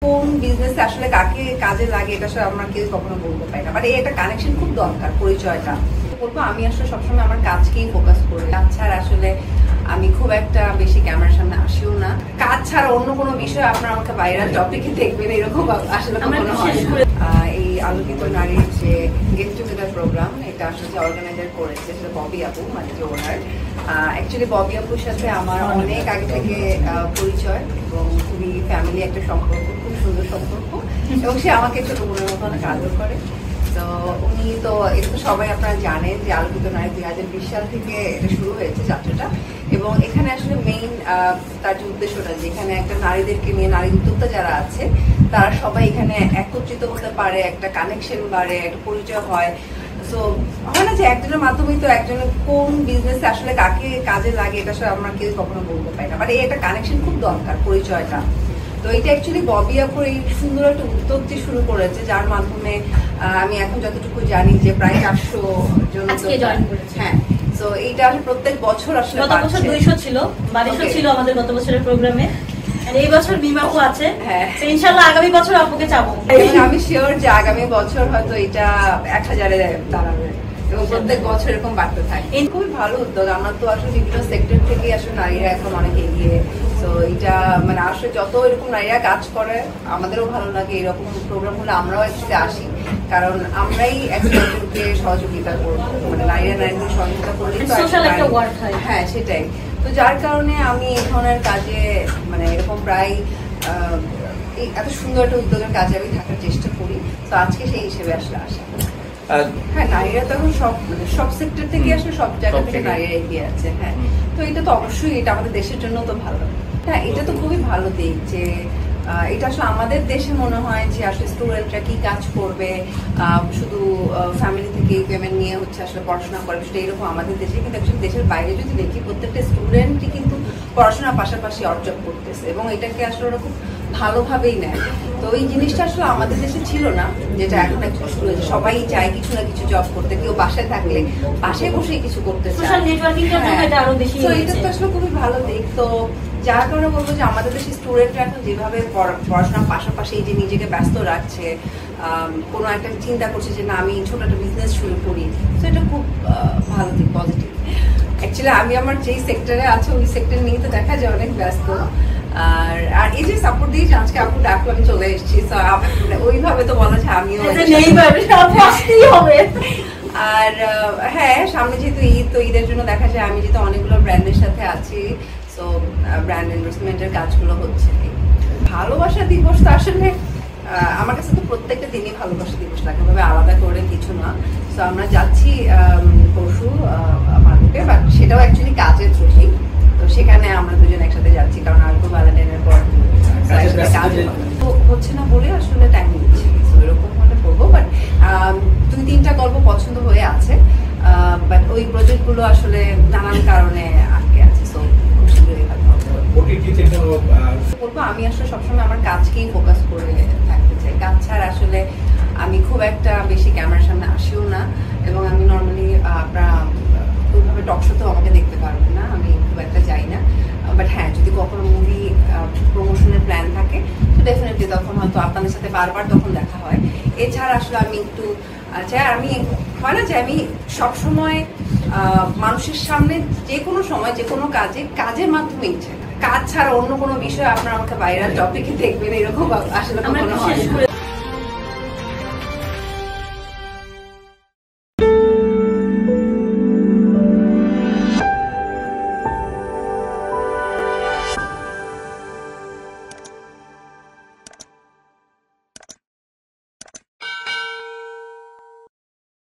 কোন বিজনেস আসলে কাকে কাজে লাগে এটা আসলে আমরা কেউ কখনো বলতে পারি না, বাট এটা কানেকশন খুব দরকার, পরিচয়টা বলবো। আমি আসলে সবসময় আমার কাজকেই ফোকাস করি। কাজ ছাড়া আসলে আমি খুব একটা বেশি ক্যামেরার সামনে আসিও না। কাজ ছাড়া অন্য কোনো বিষয় আপনারা আমাকে ভাইরাল টপিকে দেখবেন এরকম আসলে কখনো হয় না। এই আলোকিত নারীর যে গেট টুগেদার প্রোগ্রাম, এটা আসলে অর্গানাইজার করেছে সেটা ববি আপু, মানে যে ওনার। অ্যাকচুয়ালি ববি আপুর সাথে আমার অনেক আগে থেকে পরিচয় এবং খুবই ফ্যামিলি একটা সম্পর্ক, খুব সুন্দর সম্পর্ক, এবং সে আমাকে ছোট বোনের মতো অনেক আদর করে। তো উনি তো এটা তো সবাই আপনারা জানেন যে আলোকিত নারী 2020 সাল থেকে এটা শুরু হয়েছে যাত্রাটা, এবং এখানে আসলে মেইন তার যে উদ্দেশ্যটা, যেখানে একটা নারীদেরকে নিয়ে, নারী উদ্যোক্তা যারা আছে তারা সবাই এখানে একত্রিত হতে পারে, একটা কানেকশন বাড়ে, একটা পরিচয় হয়। সো হয় না যে একজনের মাধ্যমেই তো একজনের কোন বিজনেস আসলে কাকে কাজে লাগে এটা আসলে আমরা কেউ কখনো বলতে পারি না, বাট এটা কানেকশন খুব দরকার, পরিচয়টা। তো এটা অ্যাকচুয়ালি ববি আপুর এই সুন্দর একটা উদ্যোগ যে শুরু করেছে, যার মাধ্যমে আমি এখন যতটুকু জানি যে প্রায় 400 জন জয়েন করেছে। হ্যাঁ, তো এইটা প্রত্যেক বছর আসলে গত বছর 200 ছিল, 2200 ছিল আমাদের গত বছরের প্রোগ্রামে। এই বছর মিম আপু আছে। হ্যাঁ, ইনশাআল্লাহ আগামী বছর আপুকে চাবো। আমি শিওর যে আগামী বছর হয়তো এটা 1000-এ দাঁড়াবে এবং প্রত্যেক বছর এরকম বাড়তে থাকে। খুবই ভালো উদ্যোগ। আমরা তো আসলে বিভিন্ন সেক্টর থেকে আসলে নারীরা এখন অনেক এগিয়ে। তো এটা মানে আসলে যত এরকম নারীরা কাজ করে আমাদেরও ভালো লাগে। এরকম প্রোগ্রাম হলে আমরাও একসাথে আসি, কারণ আমরাই একজনকে সহযোগিতা করবো, মানে নারীরা নারীদের সহযোগিতা করলেই তো হ্যাঁ সেটাই। তো যার কারণে আমি এই ধরনের কাজে মানে এরকম প্রায় এত সুন্দর একটা উদ্যোগের কাজে আমি থাকার চেষ্টা করি। তো আজকে সেই হিসেবে আসলে আসা। হ্যাঁ, নারীরা তো এখন সব সেক্টর থেকে আসলে সব জায়গা থেকে নারীরা এগিয়ে আছে। হ্যাঁ, তো এটা তো অবশ্যই, এটা আমাদের দেশের জন্য তো ভালো। হ্যাঁ, এটা তো খুবই ভালো দিক যে এটা আসলে আমাদের দেশে মনে হয় যে আসলে স্টুডেন্টরা কি কাজ করবে, শুধু ফ্যামিলি থেকে পেমেন্ট নিয়ে হচ্ছে আসলে পড়াশোনা করে, সেটা এরকম আমাদের দেশে। কিন্তু একজন দেশের বাইরে যদি দেখি, প্রত্যেকটা স্টুডেন্টই কিন্তু পড়াশোনার পাশাপাশি অর্জন করতেছে এবং এটাকে আসলে ওরা খুব ভালোভাবেই নেয়। তো এই জিনিসটা আসলে আমাদের দেশে ছিল না, যেটা এখন সবাই চায় কিছু না কিছু জব করতে। কেউ বাসায় থাকলে বাসায় বসেই কিছু করতে চায়। এটা তো আসলে খুবই ভালো দিক। তো যার কারণে বলবো যে আমাদের দেশের স্টুডেন্টরা এখন যেভাবে পড়াশোনার পাশাপাশি যে নিজেকে ব্যস্ত রাখছে, কোনো একটা চিন্তা করছে যে না আমি ছোট একটা বিজনেস শুরু করি, তো এটা খুব ভালো দিক, পজিটিভ। অ্যাকচুয়ালি আমি আমার যেই সেক্টরে আছে ওই সেক্টর নিয়ে তো দেখা যায় অনেক ব্যস্ত। আর এই যে সাপোর্ট দিয়ে আজকে আপু ডাকলো, আমি চলে এসেছি। ওইভাবে তো বলা যায় আমিও হবে। আর হ্যাঁ, সামনে যেহেতু ঈদ, তো ঈদের জন্য দেখা যায় আমি যেহেতু অনেকগুলো ব্র্যান্ডের সাথে আছি, তো ব্র্যান্ড এন্ডোর্সমেন্টের কাজগুলো হচ্ছে। ভালোবাসা দিবস তো আসলে আমার কাছে তো প্রত্যেকটা দিনই ভালোবাসা দিবস লাগে, ভাবে আলাদা করে কিছু না। তো আমরা যাচ্ছি পরশু মালদ্বীপে, বাট সেটাও অ্যাকচুয়ালি কাজের থ্রুই। তো সেখানে আমরা দুজন একসাথে যাচ্ছি, কারণ আলকো ভ্যালেন্টাইনের পর কাজ হচ্ছে না বলে আসলে টাইম নিচ্ছি। এরকম হলে করবো, বাট 2-3টা গল্প পছন্দ হয়ে আছে, বাট ওই প্রজেক্টগুলো আসলে নানান কারণে আটকে আছে। তো বলবো আমি আসলে সবসময় আমার কাজকেই ফোকাস করে থাকতে চাই। কাজ ছাড়া আসলে আমি খুব একটা বেশি ক্যামেরার সামনে আসিও না, এবং আমি নর্মালি আপনারা ওইভাবে টক শোতেও আমাকে দেখতে পারবেন না, আমি খুব একটা যাই না। বাট হ্যাঁ, যদি কখনো মুভি প্রমোশনের প্ল্যান থাকে তো ডেফিনেটলি তখন হয়তো আপনাদের সাথে বারবার তখন দেখা হয়। এছাড়া আসলে আমি একটু চাই, আমি হয় না যে আমি সবসময় মানুষের সামনে যে কোনো সময় যে কোনো কাজের মাধ্যমে ইচ্ছে, কাজ ছাড়া অন্য কোনো বিষয় আপনারা আমাকে ভাইরাল টপিকে দেখবেন এরকম আসলে কখনো হয় না।